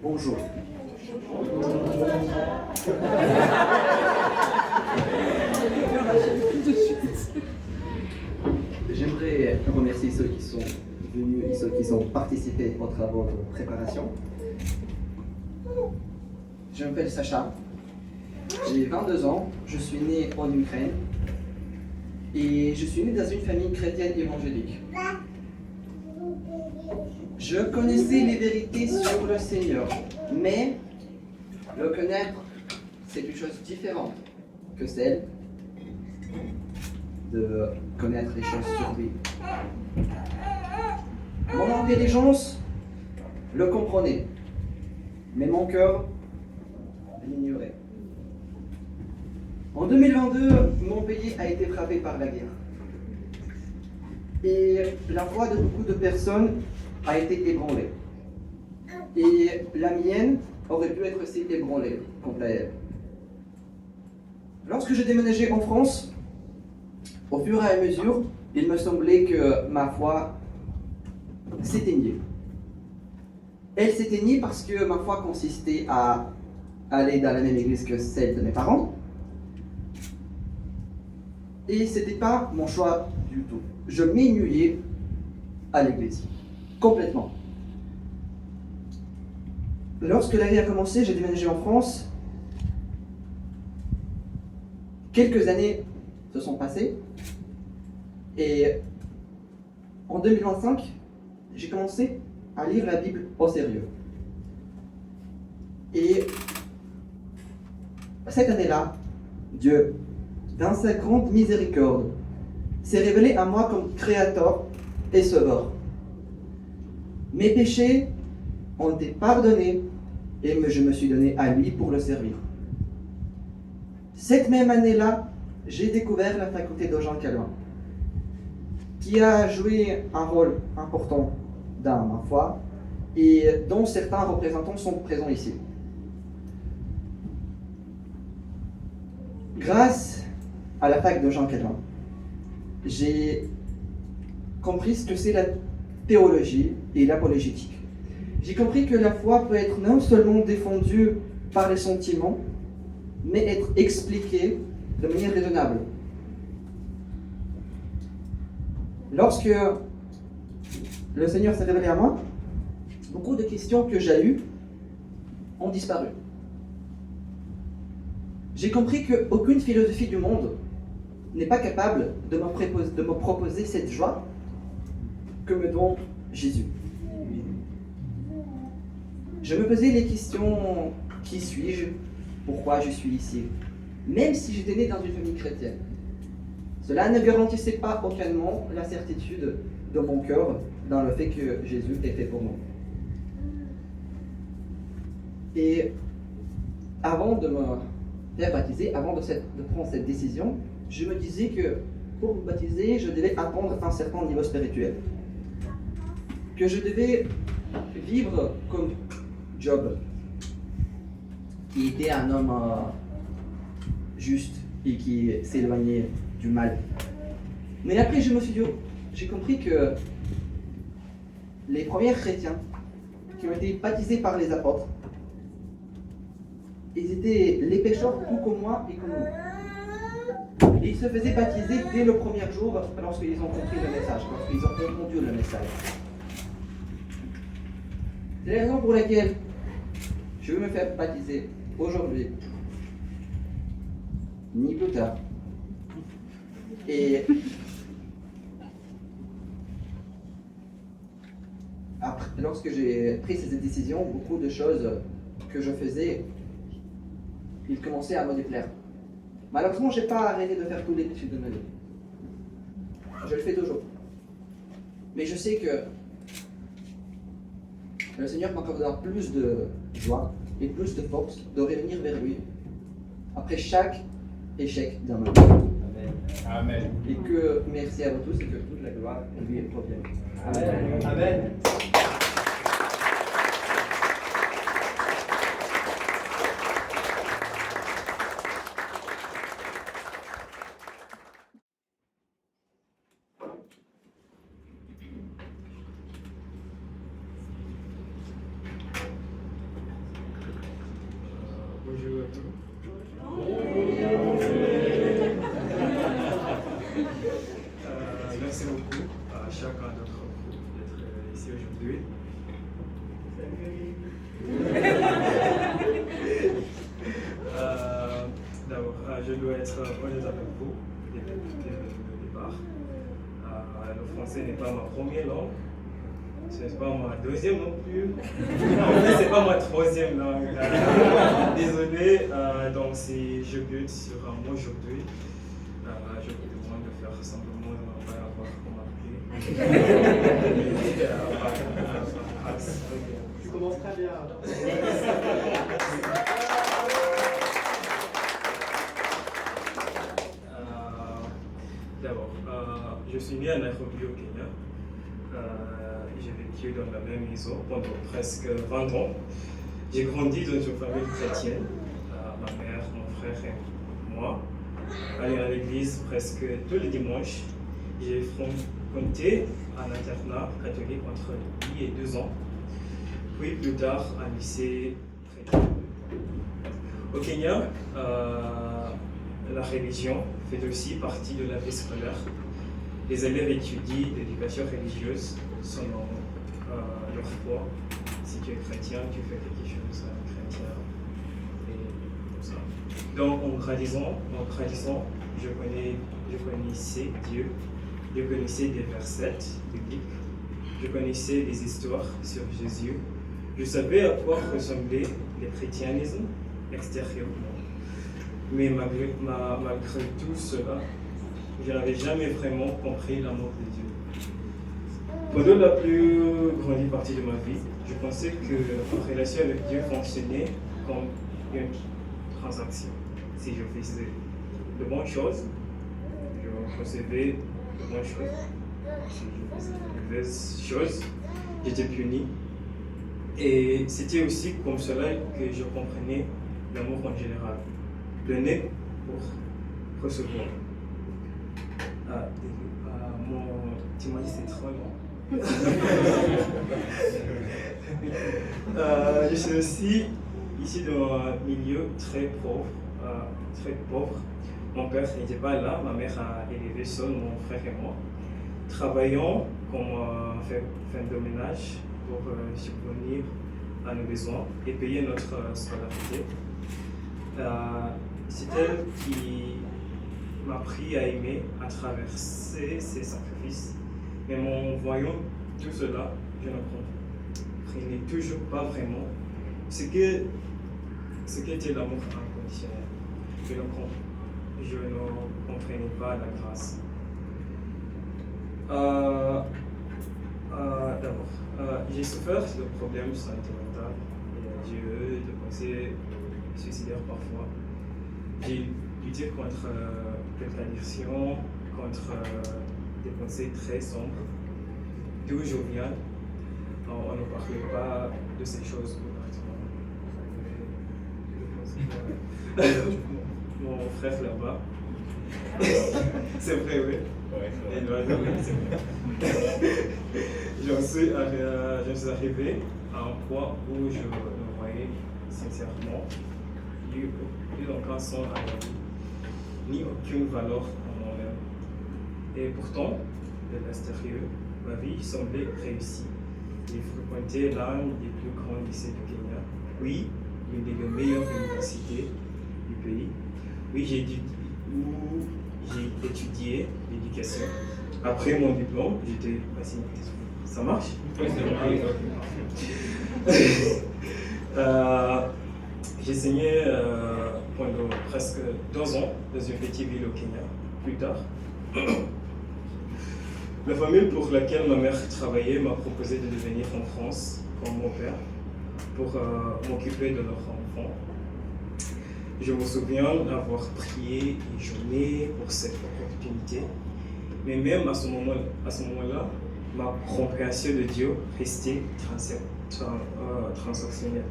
Bonjour. J'aimerais remercier ceux qui sont venus et ceux qui ont participé aux travaux de préparation. Je m'appelle Sacha, j'ai 22 ans, je suis né en Ukraine et je suis né dans une famille chrétienne évangélique. Je connaissais les vérités sur le Seigneur, mais le connaître, c'est une chose différente que celle de connaître les choses sur lui. Mon intelligence le comprenait, mais mon cœur l'ignorait. En 2022, mon pays a été frappé par la guerre. Et la foi de beaucoup de personnes a été ébranlée. Et la mienne aurait pu être aussi ébranlée quant à elle. Lorsque je déménageais en France, au fur et à mesure, il me semblait que ma foi s'éteignait. Elle s'éteignait parce que ma foi consistait à aller dans la même église que celle de mes parents. Et ce n'était pas mon choix du tout. Je m'ennuyais à l'église, complètement. Lorsque la vie a commencé, j'ai déménagé en France. Quelques années se sont passées. Et en 2025, j'ai commencé à lire la Bible au sérieux. Et cette année-là, Dieu, dans sa grande miséricorde, s'est révélé à moi comme créateur et sauveur. Mes péchés ont été pardonnés et je me suis donné à lui pour le servir. Cette même année-là, j'ai découvert la faculté de Jean Calvin, qui a joué un rôle important dans ma foi et dont certains représentants sont présents ici. Grâce à la fac de Jean Calvin, j'ai compris ce que c'est la théologie et l'apologétique. J'ai compris que la foi peut être non seulement défendue par les sentiments, mais être expliquée de manière raisonnable. Lorsque le Seigneur s'est révélé à moi, beaucoup de questions que j'ai eues ont disparu. J'ai compris qu'aucune philosophie du monde n'est pas capable de me proposer cette joie que me donne Jésus. Je me posais les questions: qui suis-je? Pourquoi je suis ici? Même si j'étais né dans une famille chrétienne. Cela ne garantissait pas aucunement la certitude de mon cœur dans le fait que Jésus est fait pour nous. Et avant de me faire baptiser, avant de prendre cette décision, je me disais que pour me baptiser, je devais atteindre un certain niveau spirituel. Que je devais vivre comme Job, qui était un homme juste et qui s'éloignait du mal. Mais après, j'ai compris que les premiers chrétiens qui ont été baptisés par les apôtres, ils étaient les pécheurs tout comme moi et comme nous. Et ils se faisaient baptiser dès le premier jour lorsqu'ils ont compris le message, lorsqu'ils ont entendu le message. C'est la raison pour laquelle je veux me faire baptiser aujourd'hui, ni plus tard. Et après, lorsque j'ai pris cette décision, beaucoup de choses que je faisais, ils commençaient à me déplaire. Malheureusement, je n'ai pas arrêté de faire tous les péchés de ma vie. Je le fais toujours. Mais je sais que le Seigneur m'accordera plus de joie et plus de force de revenir vers lui après chaque échec dans ma vie. Amen. Et que, merci à vous tous, et que toute la gloire lui revienne. Amen. Amen. retour. Merci beaucoup à chacun d'entre vous d'être ici aujourd'hui. D'abord, je dois être honnête avec vous dès le départ. Le français n'est pas ma première langue. Ce n'est pas ma deuxième non plus. En fait, c'est pas ma troisième langue. Désolé, donc si je bute sur un mot aujourd'hui, je vous demande de faire simplement de avoir remarqué. Tu commences très bien. D'abord, je suis né à Nairobi au Kenya. J'ai vécu dans la même maison pendant presque 20 ans. J'ai grandi dans une famille chrétienne. Ma mère, mon frère et moi allaient à l'église presque tous les dimanches. J'ai fréquenté un internat catholique entre 8 et 2 ans, puis plus tard un lycée chrétien. Au Kenya, la religion fait aussi partie de la vie scolaire. Les élèves étudient l'éducation religieuse selon leur foi. Si tu es chrétien, tu fais quelque chose chrétien et tout ça. Donc en grandissant, je connaissais Dieu, je connaissais des versets bibliques, je connaissais des histoires sur Jésus. Je savais à quoi ressemblait le chrétianisme extérieurement. Mais malgré tout cela, je n'avais jamais vraiment compris l'amour de Dieu. Pendant la plus grande partie de ma vie, je pensais que ma relation avec Dieu fonctionnait comme une transaction. Si je faisais de bonnes choses, je recevais de bonnes choses. Si je faisais de mauvaises choses, j'étais puni. Et c'était aussi comme cela que je comprenais l'amour en général. Donner pour recevoir. Mon témoignage c'est trop long. Je suis aussi ici dans un milieu très pauvre. Mon père n'était pas là, ma mère a élevé seul mon frère et moi. Travaillant comme fin de ménage pour subvenir à nos besoins et payer notre scolarité. C'est elle qui m'a appris à aimer, à traverser ses sacrifices. Mais en voyant tout cela, je ne comprenais toujours pas vraiment ce qu'était l'amour inconditionnel. Je ne comprenais pas la grâce. D'abord, j'ai souffert de problèmes sentimentaux et j'ai eu des pensées suicidaires parfois. J'ai lutté contre quelques addictions, contre des pensées très sombres. D'où je viens, on ne parlait pas de ces choses ouvertement. Mon frère là-bas. C'est vrai, oui. Et là, c'est vrai. J'en suis arrivé à un point où je me voyais sincèrement plus aucun sens à la vie, ni aucune valeur en moi-même. Et pourtant, de l'extérieur, ma vie semblait réussie. J'ai fréquenté l'un des plus grands lycées du Kenya. Oui, une des meilleures universités du pays. Oui, j'ai étudié l'éducation. Après mon diplôme, j'étais fasciné. Ça marche? Oui, c'est bon. J'ai enseigné pendant presque 2 ans dans une petite ville au Kenya. Plus tard, la famille pour laquelle ma mère travaillait m'a proposé de venir en France comme mon père pour m'occuper de leur enfant. Je me souviens avoir prié et jeûné pour cette opportunité. Mais même à ce moment-là, ma compréhension de Dieu restait transactionnelle.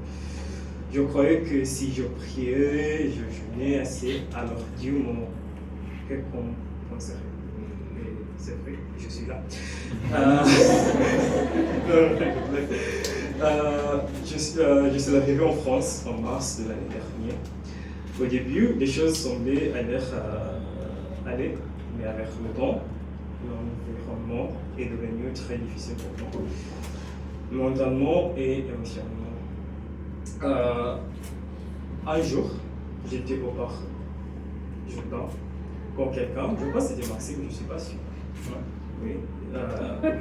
Je croyais que si je priais, je jeûnais assez, alors Dieu m'en récompenserait. Et c'est vrai, je suis là. Je suis arrivé en France en mars de l'année dernière. Au début, les choses semblaient aller, mais avec le temps, l'environnement est devenu très difficile pour moi, mentalement et émotionnellement. Un jour, j'étais au bar, Jourdain, quand quelqu'un, je crois que c'était Maxime, je ne suis pas sûr, oui,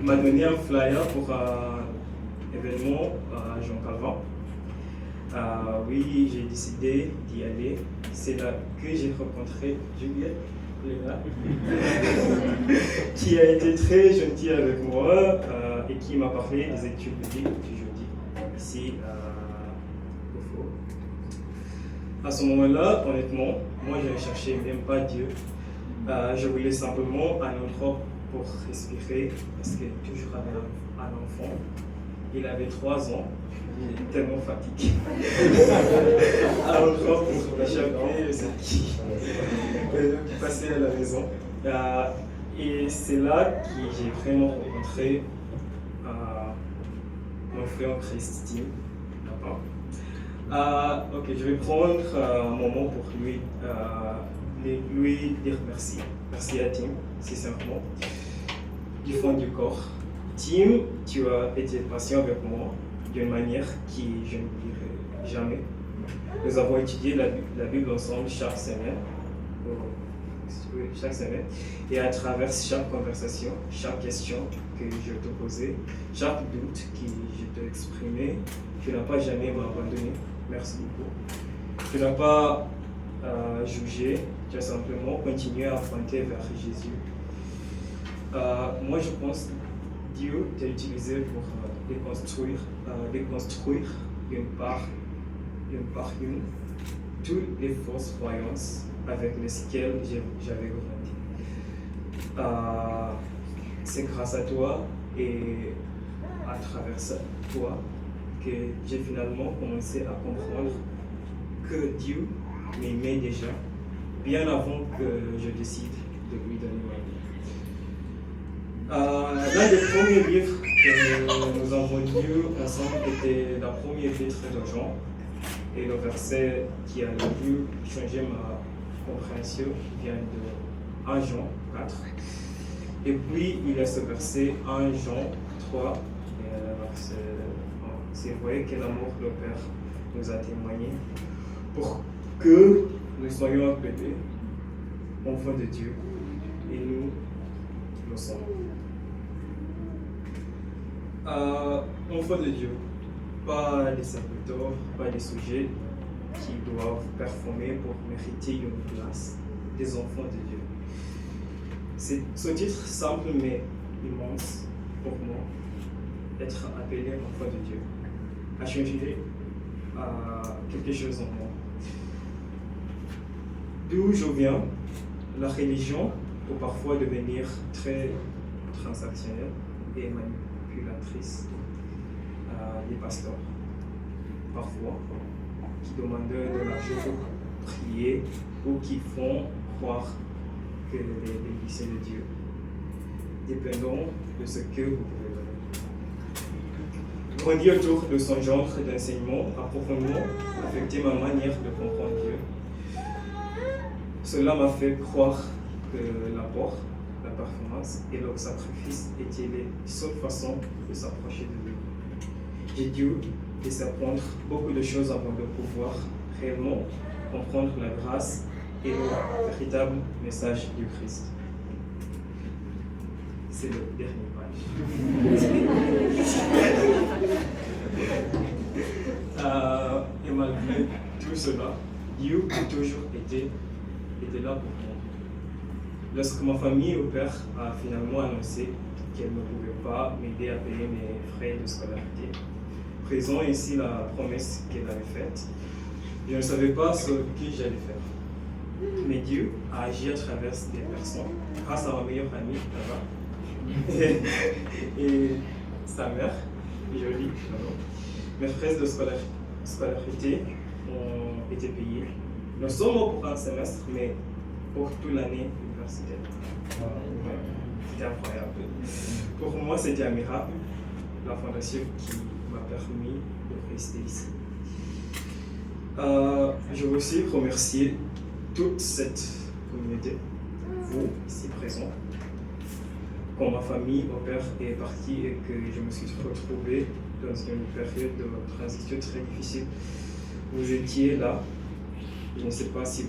m'a donné un flyer pour un événement à Jean Calvin. Oui, j'ai décidé d'y aller. C'est là que j'ai rencontré Juliette Léna, qui a été très gentille avec moi et qui m'a parlé des études bibliques du jeudi, ici au Faux. À ce moment-là, honnêtement, moi je ne cherchais même pas Dieu. Je voulais simplement un endroit pour respirer, parce que toujours avec un enfant. Il avait 3 ans. Il est tellement fatigué. Alors, pour échapper, c'est qui passer à la maison. Et c'est là que j'ai vraiment rencontré mon frère Christine. D'accord. Ok, je vais prendre un moment pour lui dire merci. Merci à Tim, sincèrement, du fond du corps. Tim, tu as été patient avec moi d'une manière qui je n'oublierai jamais. Nous avons étudié la Bible ensemble chaque semaine, et à travers chaque conversation, chaque question que je te posais, chaque doute que je t'ai exprimé, tu n'as pas jamais abandonné. Merci beaucoup. Tu n'as pas jugé, tu as simplement continué à pointer vers Jésus. Moi, je pense que Dieu t'a utilisé pour déconstruire une par une toutes les fausses croyances avec lesquelles j'avais grandi. C'est grâce à toi et à travers toi que j'ai finalement commencé à comprendre que Dieu m'aimait déjà bien avant que je décide de lui donner ma vie. L'un des premiers livres que nous avons lus ensemble était la première lettre de Jean, et le verset qui a le plus changé ma compréhension vient de 1 Jean 4. Et puis il y a ce verset 1 Jean 3, c'est vrai que l'amour le Père nous a témoigné pour que nous soyons appelés enfants de Dieu, et nous le sommes. Enfants de Dieu, pas des serviteurs, pas des sujets qui doivent performer pour mériter une place, des enfants de Dieu. C'est ce titre simple mais immense pour moi, être appelé enfant de Dieu, a changé quelque chose en moi. D'où je viens, la religion peut parfois devenir très transactionnelle et manipulatrice. Les pasteurs, parfois, qui demandent de l'argent pour prier ou qui font croire que l'Église est de Dieu, dépendant de ce que vous pouvez donner. Grandir autour de son genre d'enseignement a profondément affecté ma manière de comprendre Dieu. Cela m'a fait croire que l'apport, la performance et le sacrifice étaient les seules façons de s'approcher de lui. J'ai dû apprendre beaucoup de choses avant de pouvoir réellement comprendre la grâce et le véritable message du Christ. C'est le dernier page. Et malgré tout cela, Dieu a toujours été là pour moi. Lorsque ma famille au père a finalement annoncé qu'elle ne pouvait pas m'aider à payer mes frais de scolarité, présent ici la promesse qu'elle avait faite, je ne savais pas ce que j'allais faire. Mais Dieu a agi à travers des personnes, grâce à ma meilleure amie là-bas, et sa mère, Jolie, mes frais de scolarité ont été payés, non seulement pour un semestre, mais pour toute l'année universitaire. C'était incroyable. Pour moi, c'était un miracle, la fondation qui m'a permis de rester ici. Je veux aussi remercier toute cette communauté, vous ici présents. Quand ma famille, mon père est parti et que je me suis retrouvé dans une période de transition très difficile, vous étiez là. Je ne sais pas si vous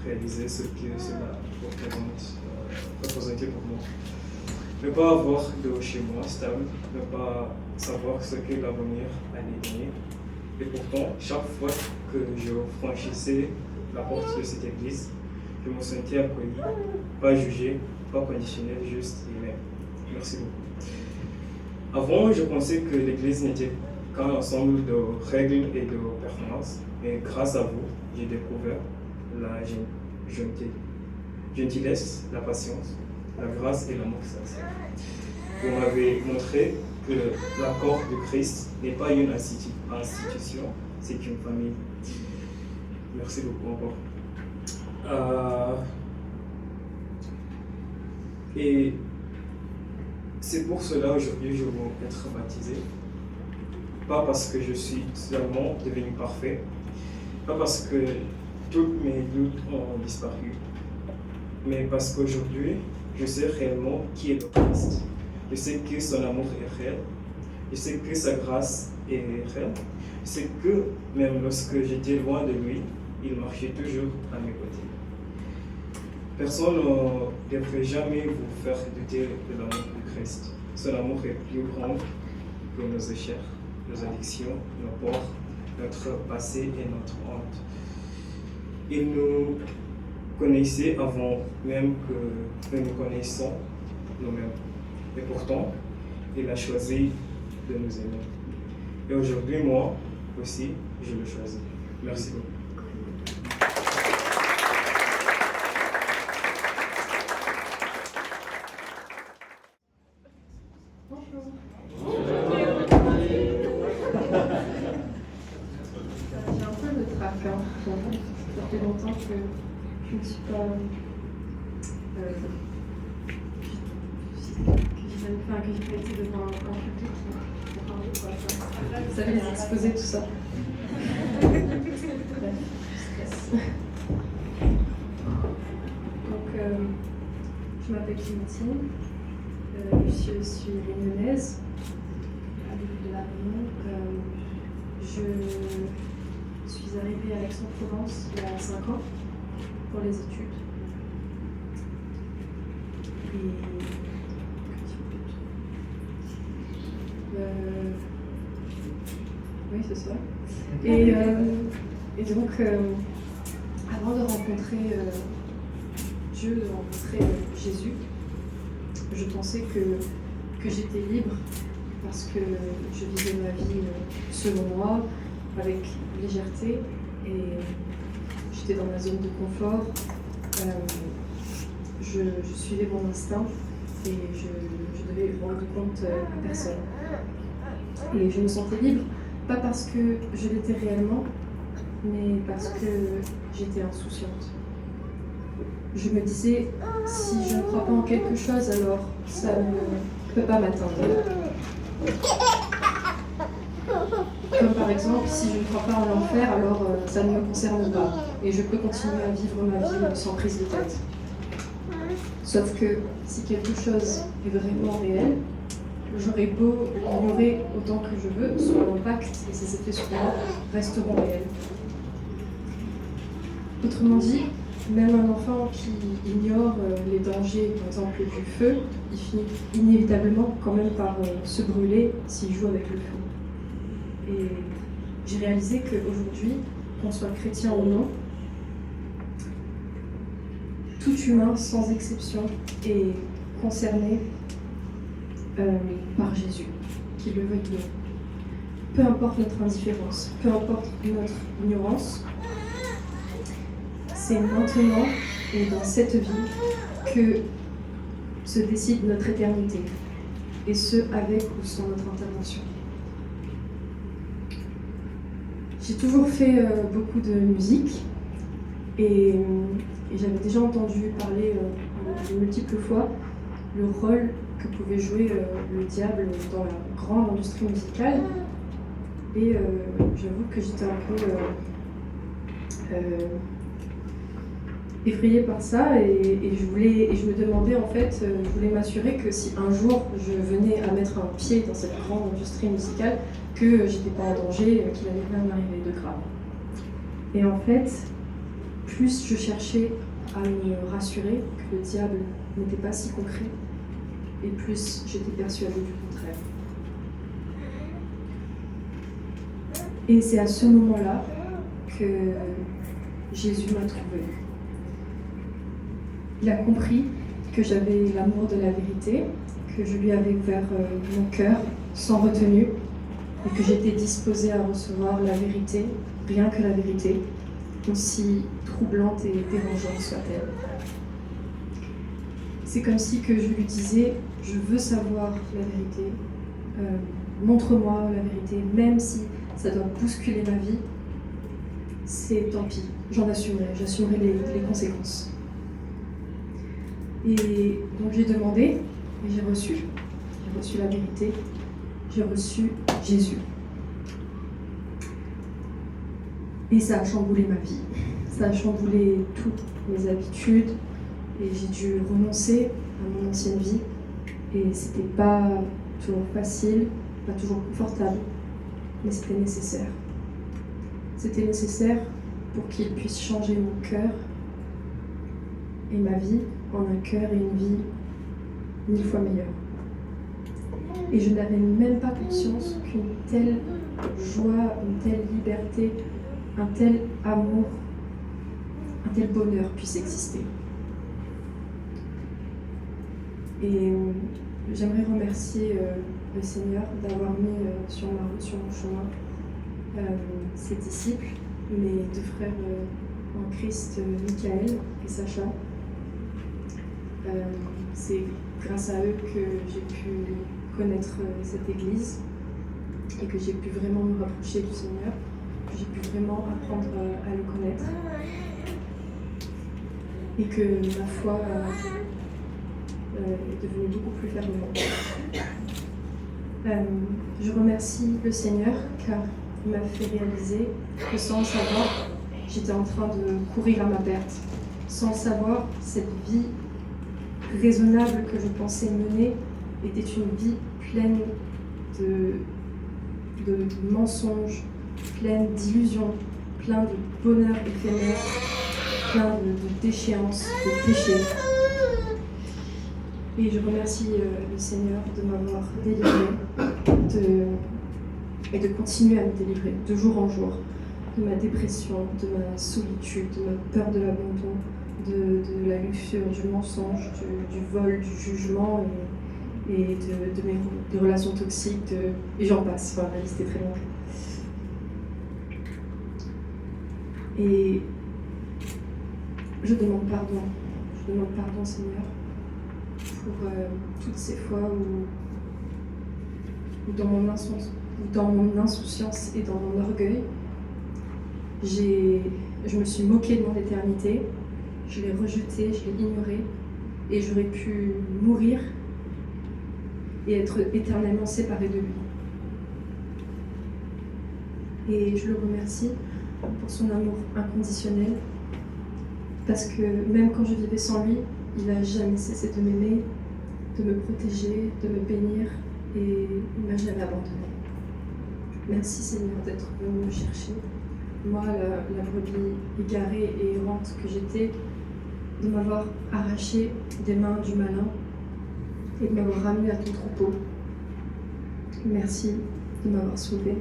réalisez ce que cela représentait pour moi. Ne pas avoir de chez moi stable, ne pas savoir ce que l'avenir allait donner. Et pourtant, chaque fois que je franchissais la porte de cette église, je me sentais accueilli, pas jugé, pas conditionnel, juste aimé. Merci beaucoup. Avant, je pensais que l'église n'était qu'un ensemble de règles et de performances, mais grâce à vous, j'ai découvert la gentillesse, la patience, la grâce et l'amour sincère. Vous m'avez montré que la corps de Christ n'est pas une institution, c'est une famille. Merci beaucoup encore. Et c'est pour cela aujourd'hui je veux être baptisé. Pas parce que je suis seulement devenu parfait, pas parce que tous mes doutes ont disparu, mais parce qu'aujourd'hui je sais réellement qui est le Christ. Je sais que son amour est réel. Je sais que sa grâce est réelle. Je sais que même lorsque j'étais loin de lui, il marchait toujours à mes côtés. Personne ne devrait jamais vous faire douter de l'amour de Christ. Son amour est plus grand que nos échecs, nos addictions, nos peurs, notre passé et notre honte. Il nous connaissait avant même que nous connaissions nous-mêmes. Et pourtant, il a choisi de nous aimer. Et aujourd'hui, moi aussi, je le choisis. Merci beaucoup. J'ai un peu de trac, hein. Ça fait longtemps que je ne suis pas. Que j'ai pas été devant un public pour parler, quoi. Vous savez, les exposés, tout ça. Bref, stress. Donc, je m'appelle Clémentine. Je suis réunionnaise, à l'île de la Réunion. Je suis arrivée à Aix-en-Provence il y a 5 ans pour les études. Oui, c'est ça. Et donc, avant de rencontrer Dieu, de rencontrer Jésus, je pensais que j'étais libre parce que je vivais ma vie selon moi, avec légèreté, et j'étais dans ma zone de confort. Je suivais mon instinct et je devais rendre compte à personne. Et je me sentais libre, pas parce que je l'étais réellement, mais parce que j'étais insouciante. Je me disais, si je ne crois pas en quelque chose, alors ça ne peut pas m'atteindre. Comme par exemple, si je ne crois pas en l'enfer, alors ça ne me concerne pas. Et je peux continuer à vivre ma vie sans prise de tête. Sauf que si quelque chose est vraiment réel, j'aurais beau l'ignorer autant que je veux, son impact et ses effets sur moi resteront réels. Autrement dit, même un enfant qui ignore les dangers, par exemple du feu, il finit inévitablement quand même par se brûler s'il joue avec le feu. Et j'ai réalisé qu'aujourd'hui, qu'on soit chrétien ou non, tout humain, sans exception, est concerné par Jésus, qu'il le veuille ou non. Peu importe notre indifférence, peu importe notre ignorance, c'est maintenant et dans cette vie que se décide notre éternité, et ce, avec ou sans notre intervention. J'ai toujours fait beaucoup de musique, et j'avais déjà entendu parler de multiples fois le rôle que pouvait jouer le diable dans la grande industrie musicale. Et j'avoue que j'étais un peu effrayée par ça et je me demandais en fait, je voulais m'assurer que si un jour je venais à mettre un pied dans cette grande industrie musicale, que j'étais pas en danger, qu'il allait rien m'arriver de grave. Et en fait, plus je cherchais à me rassurer que le diable n'était pas si concret, et plus j'étais persuadée du contraire. Et c'est à ce moment-là que Jésus m'a trouvée. Il a compris que j'avais l'amour de la vérité, que je lui avais ouvert mon cœur sans retenue, et que j'étais disposée à recevoir la vérité, rien que la vérité, aussi troublante et dérangeante soit-elle. C'est comme si que je lui disais, je veux savoir la vérité, montre-moi la vérité, même si ça doit bousculer ma vie, c'est tant pis, j'assumerai les conséquences. Et donc j'ai demandé, et j'ai reçu la vérité, j'ai reçu Jésus. Et ça a chamboulé ma vie, ça a chamboulé toutes mes habitudes, et j'ai dû renoncer à mon ancienne vie, et c'était pas toujours facile, pas toujours confortable, mais c'était nécessaire. C'était nécessaire pour qu'il puisse changer mon cœur et ma vie en un cœur et une vie 1000 fois meilleure. Et je n'avais même pas conscience qu'une telle joie, une telle liberté, un tel amour, un tel bonheur puisse exister. Et j'aimerais remercier le Seigneur d'avoir mis sur ma route, sur mon chemin, ses disciples, mes deux frères en Christ, Michael et Sacha. C'est grâce à eux que j'ai pu connaître cette Église et que j'ai pu vraiment me rapprocher du Seigneur, que j'ai pu vraiment apprendre à le connaître et que ma foi est devenue beaucoup plus fervente. Je remercie le Seigneur car il m'a fait réaliser que sans le savoir, j'étais en train de courir à ma perte. Sans le savoir, cette vie raisonnable que je pensais mener était une vie pleine de mensonges, pleine d'illusions, plein de bonheur éphémère, plein de déchéances, de péchés. Et je remercie le Seigneur de m'avoir délivré et de continuer à me délivrer de jour en jour de ma dépression, de ma solitude, de ma peur de l'abandon, de la luxure, du mensonge, du vol, du jugement et des relations toxiques, et j'en passe, enfin, la liste est très longue. Et je demande pardon Seigneur, pour toutes ces fois où dans mon insouciance et dans mon orgueil, je me suis moquée de mon éternité, je l'ai rejetée, je l'ai ignorée, et j'aurais pu mourir et être éternellement séparée de lui. Et je le remercie pour son amour inconditionnel, parce que même quand je vivais sans lui, il n'a jamais cessé de m'aimer, de me protéger, de me bénir, et il ne m'a jamais abandonnée. Merci Seigneur d'être venu me chercher. Moi, la brebis égarée et errante que j'étais, de m'avoir arraché des mains du malin et de m'avoir ramené à ton troupeau. Merci de m'avoir sauvée.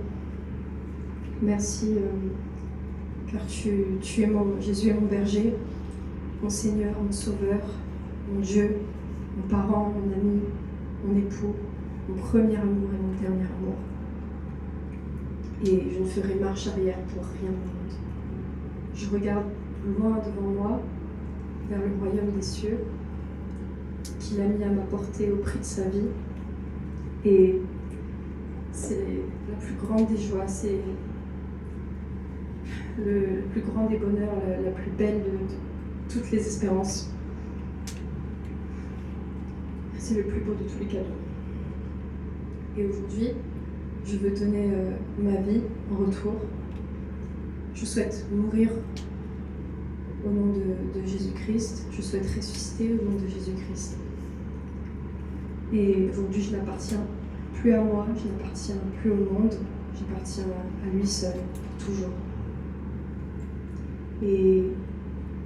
Merci car tu es Jésus est mon berger, mon Seigneur, mon Sauveur, mon Dieu, mon parent, mon ami, mon époux, mon premier amour et mon dernier amour. Et je ne ferai marche arrière pour rien au monde. Je regarde loin devant moi, vers le royaume des cieux, qu'il a mis à ma portée au prix de sa vie. Et c'est la plus grande des joies, c'est le plus grand des bonheurs, la plus belle de toutes les espérances. C'est le plus beau de tous les cadeaux. Et aujourd'hui, je veux donner ma vie en retour je souhaite mourir au nom de Jésus-Christ, je souhaite ressusciter au nom de Jésus-Christ. Et aujourd'hui, je n'appartiens plus à moi, je n'appartiens plus au monde, j'appartiens à lui seul, toujours. Et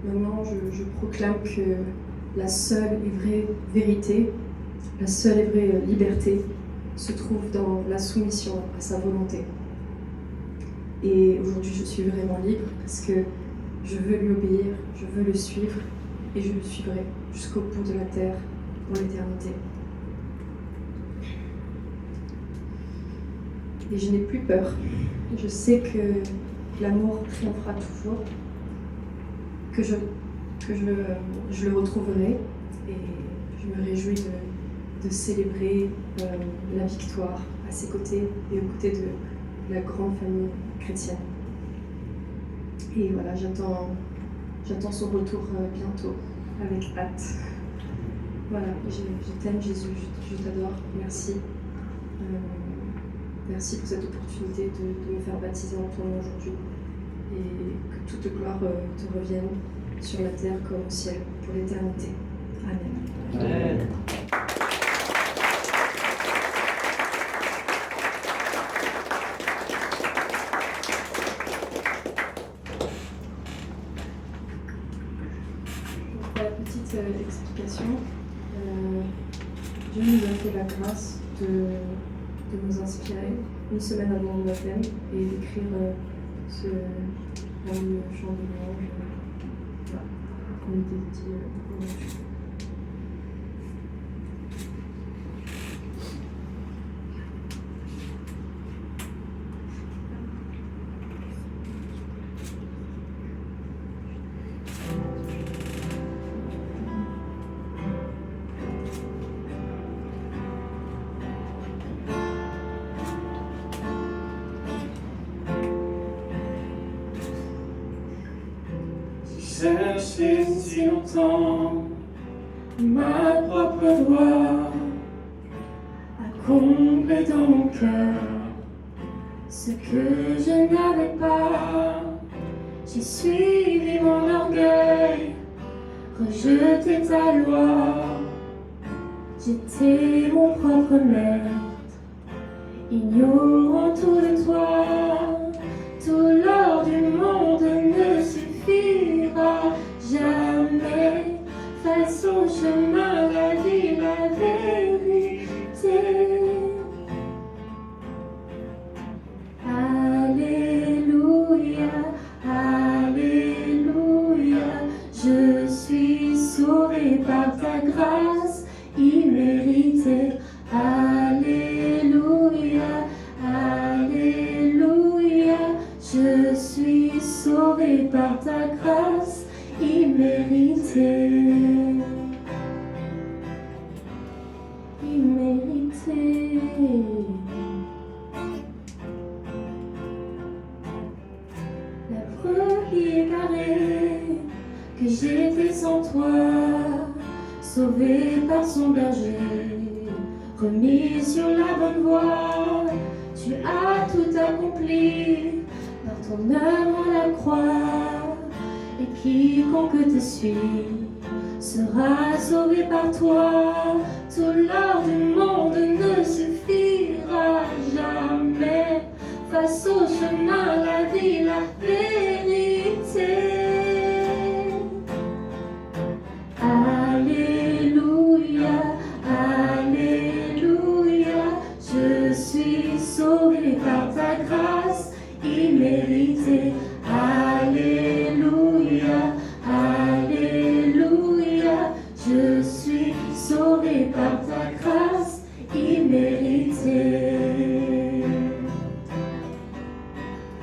maintenant, je proclame que la seule et vraie vérité, la seule et vraie liberté se trouve dans la soumission à sa volonté. Et aujourd'hui, je suis vraiment libre parce que je veux lui obéir, je veux le suivre et je le suivrai jusqu'au bout de la terre pour l'éternité. Et je n'ai plus peur. Je sais que l'amour triomphera toujours, que je le retrouverai et je me réjouis de célébrer la victoire à ses côtés et aux côtés de la grande famille chrétienne. Et voilà, j'attends son retour bientôt, avec hâte. Voilà, je t'aime Jésus, je t'adore, merci. Merci pour cette opportunité de me faire baptiser en ton nom aujourd'hui et que toute gloire te revienne sur la terre comme au ciel pour l'éternité. Amen. Amen. Pour la petite explication, Dieu nous a fait la grâce de nous inspirer une semaine avant mon baptême et d'écrire ce fameux chant de louange qu'on était dit aujourd'hui. Chercher si longtemps ma propre voix à combler dans mon cœur ce que je n'avais pas. J'ai suivi mon orgueil, rejeté ta loi. J'étais mon propre maître, ignorant tout de toi. Tout l'or du monde ne suffira jamais face au chemin, la vie, la vérité. Alléluia, Alléluia, je suis sauvé par ta grâce imméritée. Alléluia, Alléluia, je suis sauvé par ta grâce imméritée. Imméritée. La brebis égarée que j'étais sans toi, sauvée par son berger, remis sur la bonne voie. Tu as tout accompli par ton œuvre à la croix, et quiconque te suit sera sauvé par toi. Tout l'or du monde ne suffira jamais face au chemin, la vie, la vérité. Alléluia, Alléluia, je suis sauvé par ta grâce imméritée. Alléluia, Alléluia, je suis sauvé par ta grâce imméritée.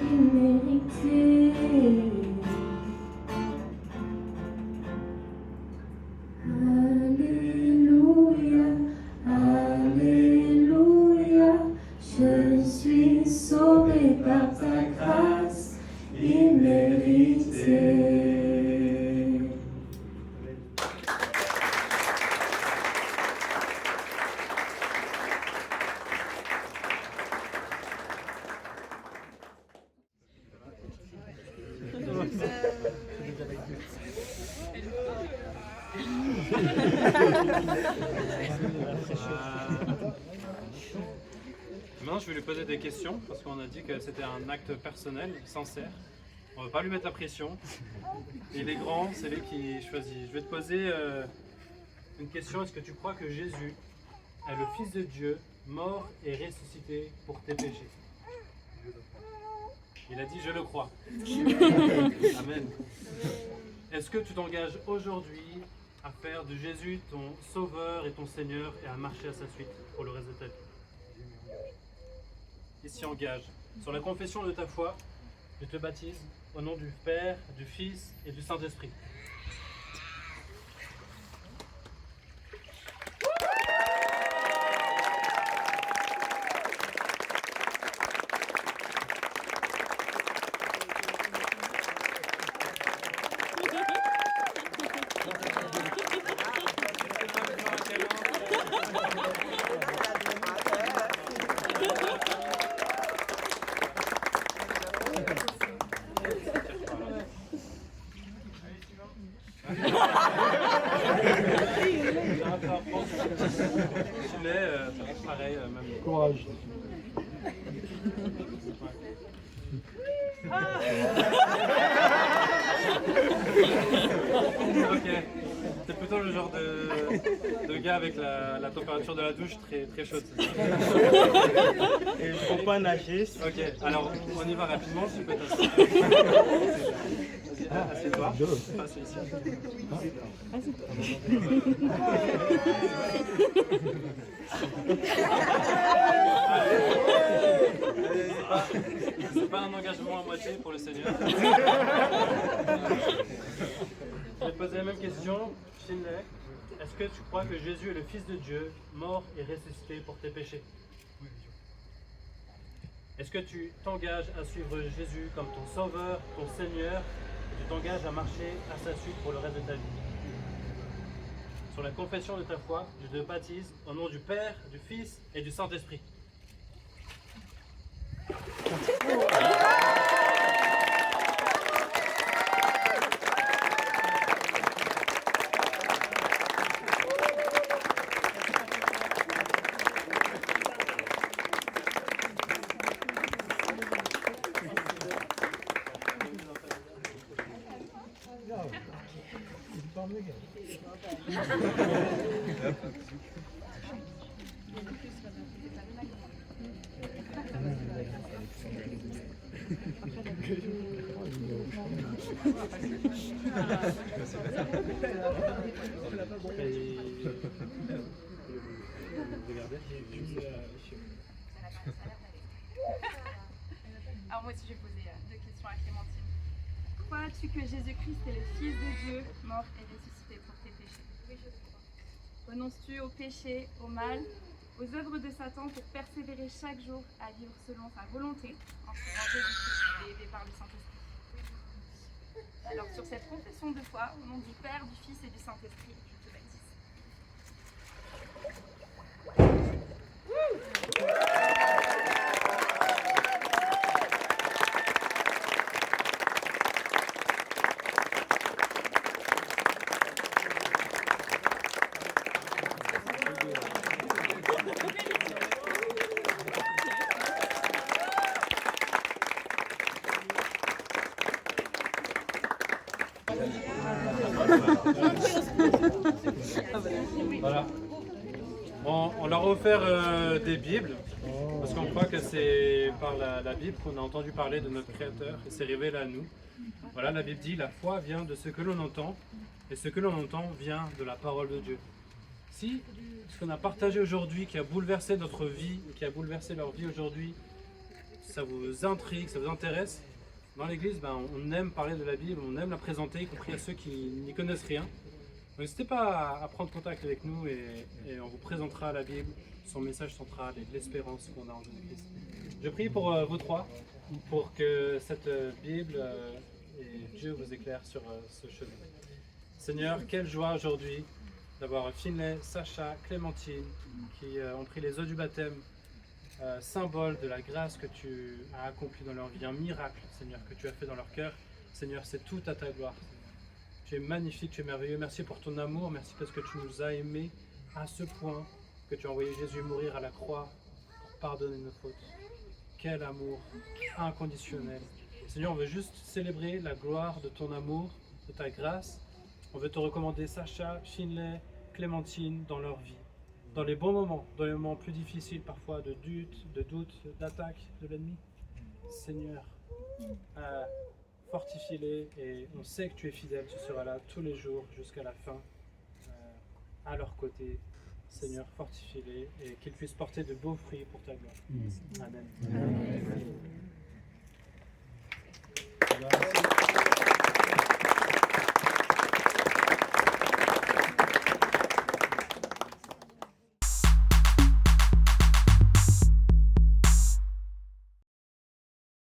Imméritée. Alléluia, Alléluia, je suis sauvé par ta grâce imméritée. Maintenant, je vais lui poser des questions parce qu'on a dit que c'était un acte personnel, sincère. On ne va pas lui mettre la pression. Il est grand, c'est lui qui choisit. Je vais te poser une question. Est-ce que tu crois que Jésus est le Fils de Dieu, mort et ressuscité pour tes péchés? Il a dit « Je le crois ». Amen. Est-ce que tu t'engages aujourd'hui à faire de Jésus ton sauveur et ton Seigneur et à marcher à sa suite pour le reste de ta vie? Il s'y engage. Sur la confession de ta foi, je te baptise au nom du Père, du Fils et du Saint-Esprit. Pareil, même. Courage. Ok. C'est plutôt le genre de gars avec la température de la douche très, très chaude. Et il ne faut pas nager. Ok, alors on y va rapidement, tu peux t'asseoir. Vas-y, assieds-toi. Passe ici. C'est pas un engagement à moitié pour le Seigneur. Je vais te poser la même question, Finlay. Est-ce que tu crois que Jésus est le Fils de Dieu, mort et ressuscité pour tes péchés? Est-ce que tu t'engages à suivre Jésus comme ton sauveur, ton Seigneur, et tu t'engages à marcher à sa suite pour le reste de ta vie? Sur la confession de ta foi, je te baptise au nom du Père, du Fils et du Saint-Esprit. Alors moi aussi je vais poser deux questions à Clémentine. Crois-tu que Jésus-Christ est le Fils de Dieu, mort et ressuscité pour tes péchés? Oui, je le crois. Renonces-tu au péché, au mal, aux œuvres de Satan pour persévérer chaque jour à vivre selon sa volonté, en suivant Jésus-Christ et aidé par le Saint-Esprit? Alors sur cette confession de foi, au nom du Père, du Fils et du Saint-Esprit, je te baptise. Voilà. Bon, on leur a offert des Bibles, parce qu'on croit que c'est par la Bible qu'on a entendu parler de notre Créateur et s'est révélé à nous. Voilà, la Bible dit, la foi vient de ce que l'on entend, et ce que l'on entend vient de la parole de Dieu. Si ce qu'on a partagé aujourd'hui, qui a bouleversé notre vie, qui a bouleversé leur vie aujourd'hui, ça vous intrigue, ça vous intéresse, dans l'église, on aime parler de la Bible, on aime la présenter, y compris à ceux qui n'y connaissent rien. Donc n'hésitez pas à prendre contact avec nous et on vous présentera la Bible, son message central et l'espérance qu'on a en Jésus-Christ. Je prie pour vous trois, pour que cette Bible et Dieu vous éclaire sur ce chemin. Seigneur, quelle joie aujourd'hui d'avoir Finlay, Sacha, Clémentine qui ont pris les eaux du baptême, symbole de la grâce que tu as accomplie dans leur vie, un miracle, Seigneur, que tu as fait dans leur cœur. Seigneur, c'est tout à ta gloire. Tu es magnifique, tu es merveilleux. Merci pour ton amour, merci parce que tu nous as aimés à ce point que tu as envoyé Jésus mourir à la croix pour pardonner nos fautes. Quel amour inconditionnel. Seigneur, on veut juste célébrer la gloire de ton amour, de ta grâce. On veut te recommander Sacha, Finlay, Clémentine dans leur vie. Dans les bons moments, dans les moments plus difficiles parfois de doute, d'attaque de l'ennemi. Seigneur, fortifie-les et on sait que tu es fidèle, tu seras là tous les jours jusqu'à la fin, à leur côté. Seigneur, fortifie-les et qu'ils puissent porter de beaux fruits pour ta gloire. Amen. Amen.